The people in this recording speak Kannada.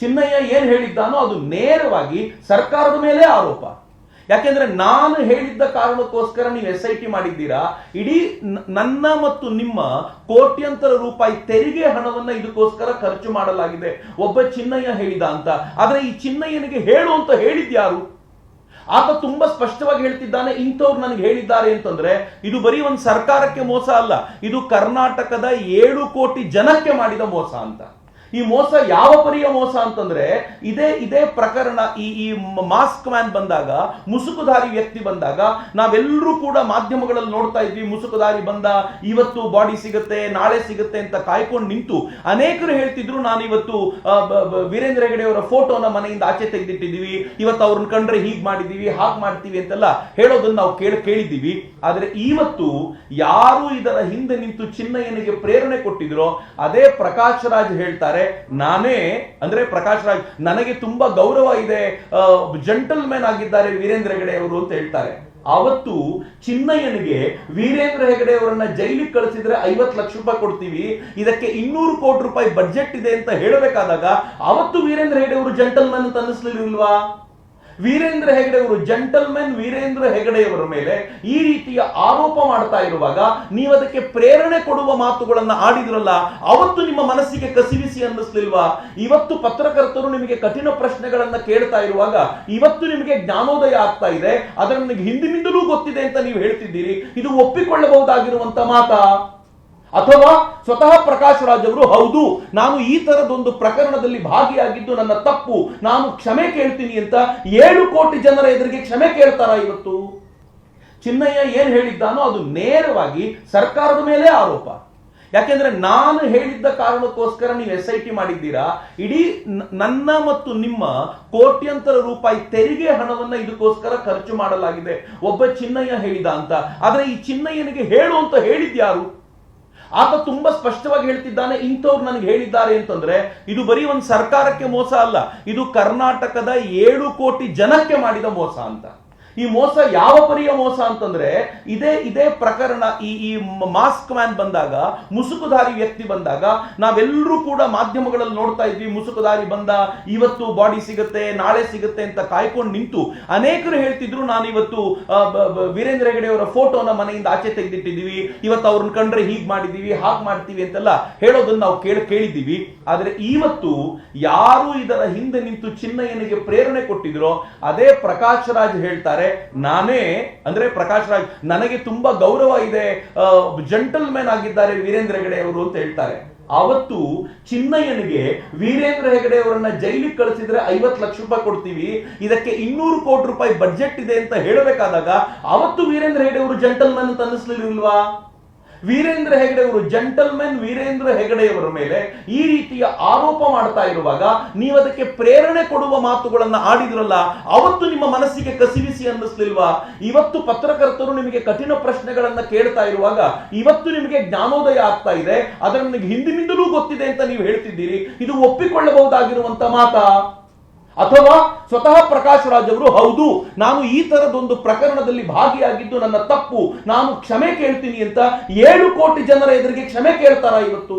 ಚಿನ್ನಯ್ಯ ಏನ್ ಹೇಳಿದ್ದಾನೋ ಅದು ನೇರವಾಗಿ ಸರ್ಕಾರದ ಮೇಲೆ ಆರೋಪ. ಯಾಕೆಂದ್ರೆ ನಾನು ಹೇಳಿದ್ದ ಕಾರಣಕ್ಕೋಸ್ಕರ ನೀವು SIT ಮಾಡಿದ್ದೀರಾ. ಇಡೀ ನನ್ನ ಮತ್ತು ನಿಮ್ಮ ಕೋಟ್ಯಂತರ ರೂಪಾಯಿ ತೆರಿಗೆ ಹಣವನ್ನ ಇದಕ್ಕೋಸ್ಕರ ಖರ್ಚು ಮಾಡಲಾಗಿದೆ, ಒಬ್ಬ ಚಿನ್ನಯ್ಯ ಹೇಳಿದ ಅಂತ. ಆದ್ರೆ ಈ ಚಿನ್ನಯ್ಯನಿಗೆ ಹೇಳು ಅಂತ ಹೇಳಿದ್ಯಾರು? ಆತ ತುಂಬಾ ಸ್ಪಷ್ಟವಾಗಿ ಹೇಳ್ತಿದ್ದಾನೆ, ಇಂಥವ್ರು ನನಗೆ ಹೇಳಿದ್ದಾರೆ ಅಂತಂದ್ರೆ ಇದು ಬರೀ ಒಂದು ಸರ್ಕಾರಕ್ಕೆ ಮೋಸ ಅಲ್ಲ, ಇದು ಕರ್ನಾಟಕದ 7 ಕೋಟಿ ಜನಕ್ಕೆ ಮಾಡಿದ ಮೋಸ ಅಂತ. ಈ ಮೋಸ ಯಾವ ಪರಿಯ ಮೋಸ ಅಂತಂದ್ರೆ ಇದೇ ಪ್ರಕರಣ ಈ ಮಾಸ್ಕ್ ಮ್ಯಾನ್ ಬಂದಾಗ, ಮುಸುಕುಧಾರಿ ವ್ಯಕ್ತಿ ಬಂದಾಗ ನಾವೆಲ್ಲರೂ ಕೂಡ ಮಾಧ್ಯಮಗಳಲ್ಲಿ ನೋಡ್ತಾ ಇದ್ವಿ. ಮುಸುಕುಧಾರಿ ಬಂದ, ಇವತ್ತು ಬಾಡಿ ಸಿಗುತ್ತೆ, ನಾಳೆ ಸಿಗುತ್ತೆ ಅಂತ ಕಾಯ್ಕೊಂಡು ನಿಂತು ಅನೇಕರು ಹೇಳ್ತಿದ್ರು, ನಾನು ಇವತ್ತು ವೀರೇಂದ್ರ ಹೆಗಡೆ ಅವರ ಫೋಟೋನ ಮನೆಯಿಂದ ಆಚೆ ತೆಗೆದಿಟ್ಟಿದ್ದೀವಿ, ಇವತ್ತು ಅವ್ರನ್ನ ಕಂಡ್ರೆ ಹೀಗ್ ಮಾಡಿದೀವಿ, ಹಾಗೆ ಮಾಡ್ತೀವಿ ಅಂತೆಲ್ಲ ಹೇಳೋದನ್ನ ನಾವು ಕೇಳಿದ್ದೀವಿ. ಆದ್ರೆ ಇವತ್ತು ಯಾರು ಇದರ ಹಿಂದೆ ನಿಂತು ಚಿನ್ನಯ್ಯನಿಗೆ ಪ್ರೇರಣೆ ಕೊಟ್ಟಿದ್ರೋ ಅದೇ ಪ್ರಕಾಶ್ ರಾಜ್ ಹೇಳ್ತಾರೆ, ನಾನೇ ಅಂದ್ರೆ ಪ್ರಕಾಶ್ ರಾಜ್ ನನಗೆ ತುಂಬಾ ಗೌರವ ಇದೆ, ಜೆಂಟಲ್ ಮ್ಯಾನ್ ಆಗಿದ್ದಾರೆ ವೀರೇಂದ್ರ ಹೆಗಡೆ ಅವರು ಅಂತ ಹೇಳ್ತಾರೆ. ಅವತ್ತು ಚಿನ್ನಯ್ಯನಿಗೆ ವೀರೇಂದ್ರ ಹೆಗಡೆ ಅವರನ್ನ ಜೈಲಿಗೆ ಕಳಿಸಿದ್ರೆ 50 ಲಕ್ಷ ರೂಪಾಯಿ ಕೊಡ್ತೀವಿ, ಇದಕ್ಕೆ 200 ಕೋಟಿ ರೂಪಾಯಿ ಬಜೆಟ್ ಇದೆ ಅಂತ ಹೇಳಬೇಕಾದಾಗ ಅವತ್ತು ವೀರೇಂದ್ರ ಹೆಗಡೆ ಅವರು ಜೆಂಟಲ್ ಮ್ಯಾನ್ ಅಂತ ಅನ್ನಿಸ್ಲಿಲ್ವಾ? ವೀರೇಂದ್ರ ಹೆಗಡೆ ಅವರು ಜೆಂಟಲ್ಮನ್ ವೀರೇಂದ್ರ ಹೆಗಡೆಯವರ ಮೇಲೆ ಈ ರೀತಿಯ ಆರೋಪ ಮಾಡ್ತಾ ಇರುವಾಗ ನೀವು ಅದಕ್ಕೆ ಪ್ರೇರಣೆ ಕೊಡುವ ಮಾತುಗಳನ್ನ ಆಡಿದ್ರಲ್ಲ, ಅವತ್ತು ನಿಮ್ಮ ಮನಸ್ಸಿಗೆ ಕಸಿವಿಸಿ ಅನ್ನಿಸ್ಲಿಲ್ವಾ? ಇವತ್ತು ಪತ್ರಕರ್ತರು ನಿಮಗೆ ಕಠಿಣ ಪ್ರಶ್ನೆಗಳನ್ನ ಕೇಳ್ತಾ ಇರುವಾಗ ಇವತ್ತು ನಿಮಗೆ ಜ್ಞಾನೋದಯ ಆಗ್ತಾ ಇದೆ, ಅದರ ನನಗೆ ಹಿಂದಿನಿಂದಲೂ ಗೊತ್ತಿದೆ ಅಂತ ನೀವು ಹೇಳ್ತಿದ್ದೀರಿ. ಇದು ಒಪ್ಪಿಕೊಳ್ಳಬಹುದಾಗಿರುವಂತ ಮಾತಾ? ಅಥವಾ ಸ್ವತಃ ಪ್ರಕಾಶ್ ರಾಜ್ ಅವರು ಹೌದು ನಾನು ಈ ತರದೊಂದು ಪ್ರಕರಣದಲ್ಲಿ ಭಾಗಿಯಾಗಿದ್ದು ನನ್ನ ತಪ್ಪು, ನಾನು ಕ್ಷಮೆ ಕೇಳ್ತೀನಿ ಅಂತ 7 ಕೋಟಿ ಜನರ ಎದುರಿಗೆ ಕ್ಷಮೆ ಕೇಳ್ತಾರ? ಇವತ್ತು ಚಿನ್ನಯ್ಯ ಏನ್ ಹೇಳಿದ್ದಾನೋ ಅದು ನೇರವಾಗಿ ಸರ್ಕಾರದ ಮೇಲೆ ಆರೋಪ. ಯಾಕೆಂದ್ರೆ ನಾನು ಹೇಳಿದ್ದ ಕಾರಣಕ್ಕೋಸ್ಕರ ನೀವು SIT ಮಾಡಿದ್ದೀರಾ. ಇಡೀ ನನ್ನ ಮತ್ತು ನಿಮ್ಮ ಕೋಟ್ಯಂತರ ರೂಪಾಯಿ ತೆರಿಗೆ ಹಣವನ್ನ ಇದಕ್ಕೋಸ್ಕರ ಖರ್ಚು ಮಾಡಲಾಗಿದೆ, ಒಬ್ಬ ಚಿನ್ನಯ್ಯ ಹೇಳಿದ ಅಂತ. ಆದ್ರೆ ಈ ಚಿನ್ನಯ್ಯನಿಗೆ ಹೇಳು ಅಂತ ಹೇಳಿದ್ಯಾರು? ಆತ ತುಂಬಾ ಸ್ಪಷ್ಟವಾಗಿ ಹೇಳ್ತಿದ್ದಾನೆ, ಇಂಥವ್ರು ನನಗೆ ಹೇಳಿದ್ದಾರೆ ಅಂತಂದ್ರೆ ಇದು ಬರೀ ಒಂದು ಸರ್ಕಾರಕ್ಕೆ ಮೋಸ ಅಲ್ಲ, ಇದು ಕರ್ನಾಟಕದ 7 ಕೋಟಿ ಜನಕ್ಕೆ ಮಾಡಿದ ಮೋಸ ಅಂತ. ಈ ಮೋಸ ಯಾವ ಪರಿಯ ಮೋಸ ಅಂತಂದ್ರೆ ಇದೇ ಪ್ರಕರಣ ಈ ಮಾಸ್ಕ್ ಮ್ಯಾನ್ ಬಂದಾಗ, ಮುಸುಕುಧಾರಿ ವ್ಯಕ್ತಿ ಬಂದಾಗ ನಾವೆಲ್ಲರೂ ಕೂಡ ಮಾಧ್ಯಮಗಳಲ್ಲಿ ನೋಡ್ತಾ ಇದ್ವಿ. ಮುಸುಕುಧಾರಿ ಬಂದ, ಇವತ್ತು ಬಾಡಿ ಸಿಗುತ್ತೆ, ನಾಳೆ ಸಿಗುತ್ತೆ ಅಂತ ಕಾಯ್ಕೊಂಡು ನಿಂತು ಅನೇಕರು ಹೇಳ್ತಿದ್ರು, ನಾನು ಇವತ್ತು ವೀರೇಂದ್ರ ಹೆಗಡೆ ಅವರ ಫೋಟೋನ ಮನೆಯಿಂದ ಆಚೆ ತೆಗೆದಿಟ್ಟಿದ್ದೀವಿ, ಇವತ್ತು ಅವ್ರನ್ನ ಕಂಡ್ರೆ ಹೀಗ್ ಮಾಡಿದೀವಿ, ಹಾಗೆ ಮಾಡ್ತೀವಿ ಅಂತೆಲ್ಲ ಹೇಳೋದನ್ನ ನಾವು ಕೇಳಿದ್ದೀವಿ. ಆದ್ರೆ ಇವತ್ತು ಯಾರು ಇದರ ಹಿಂದೆ ನಿಂತು ಚಿನ್ನಯ್ಯನಿಗೆ ಪ್ರೇರಣೆ ಕೊಟ್ಟಿದ್ರೋ ಅದೇ ಪ್ರಕಾಶ್ ರಾಜ್ ಹೇಳ್ತಾರೆ, ನಾನೇ ಅಂದ್ರೆ ಪ್ರಕಾಶ್ ರಾಜ್ ನನಗೆ ತುಂಬಾ ಗೌರವ ಇದೆ, ಜೆಂಟಲ್ ಮ್ಯಾನ್ ಆಗಿದ್ದಾರೆ ವೀರೇಂದ್ರ ಹೆಗಡೆ ಅವರು ಅಂತ ಹೇಳ್ತಾರೆ. ಅವತ್ತು ಚಿನ್ನಯ್ಯನಿಗೆ ವೀರೇಂದ್ರ ಹೆಗಡೆ ಅವರನ್ನ ಜೈಲಿಗೆ ಕಳಿಸಿದ್ರೆ 50 ಲಕ್ಷ ರೂಪಾಯಿ ಕೊಡ್ತೀವಿ, ಇದಕ್ಕೆ 200 ಕೋಟಿ ರೂಪಾಯಿ ಬಜೆಟ್ ಇದೆ ಅಂತ ಹೇಳಬೇಕಾದಾಗ ಅವತ್ತು ವೀರೇಂದ್ರ ಹೆಗಡೆ ಅವರು ಜೆಂಟಲ್ ಮ್ಯಾನ್ ಅಂತ ಅನ್ನಿಸ್ಲಿಲ್ವಾ? ವೀರೇಂದ್ರ ಹೆಗಡೆ ಅವರು ಜೆಂಟಲ್ಮನ್ ವೀರೇಂದ್ರ ಹೆಗಡೆಯವರ ಮೇಲೆ ಈ ರೀತಿಯ ಆರೋಪ ಮಾಡ್ತಾ ಇರುವಾಗ ನೀವು ಅದಕ್ಕೆ ಪ್ರೇರಣೆ ಕೊಡುವ ಮಾತುಗಳನ್ನ ಆಡಿದ್ರಲ್ಲ, ಅವತ್ತು ನಿಮ್ಮ ಮನಸ್ಸಿಗೆ ಕಸಿವಿಸಿ ಅನ್ನಿಸ್ಲಿಲ್ವಾ? ಇವತ್ತು ಪತ್ರಕರ್ತರು ನಿಮಗೆ ಕಠಿಣ ಪ್ರಶ್ನೆಗಳನ್ನ ಕೇಳ್ತಾ ಇರುವಾಗ ಇವತ್ತು ನಿಮಗೆ ಜ್ಞಾನೋದಯ ಆಗ್ತಾ ಇದೆ, ಅದರ ನನಗೆ ಹಿಂದಿನಿಂದಲೂ ಗೊತ್ತಿದೆ ಅಂತ ನೀವು ಹೇಳ್ತಿದ್ದೀರಿ. ಇದು ಒಪ್ಪಿಕೊಳ್ಳಬಹುದಾಗಿರುವಂತ ಮಾತಾ? ಅಥವಾ ಸ್ವತಃ ಪ್ರಕಾಶ್ ರಾಜ್ ಅವರು ಹೌದು ನಾನು ಈ ತರದೊಂದು ಪ್ರಕರಣದಲ್ಲಿ ಭಾಗಿಯಾಗಿದ್ದು ನನ್ನ ತಪ್ಪು, ನಾನು ಕ್ಷಮೆ ಕೇಳ್ತೀನಿ ಅಂತ 7 ಕೋಟಿ ಜನರ ಎದುರಿಗೆ ಕ್ಷಮೆ ಕೇಳ್ತಾರ? ಇವತ್ತು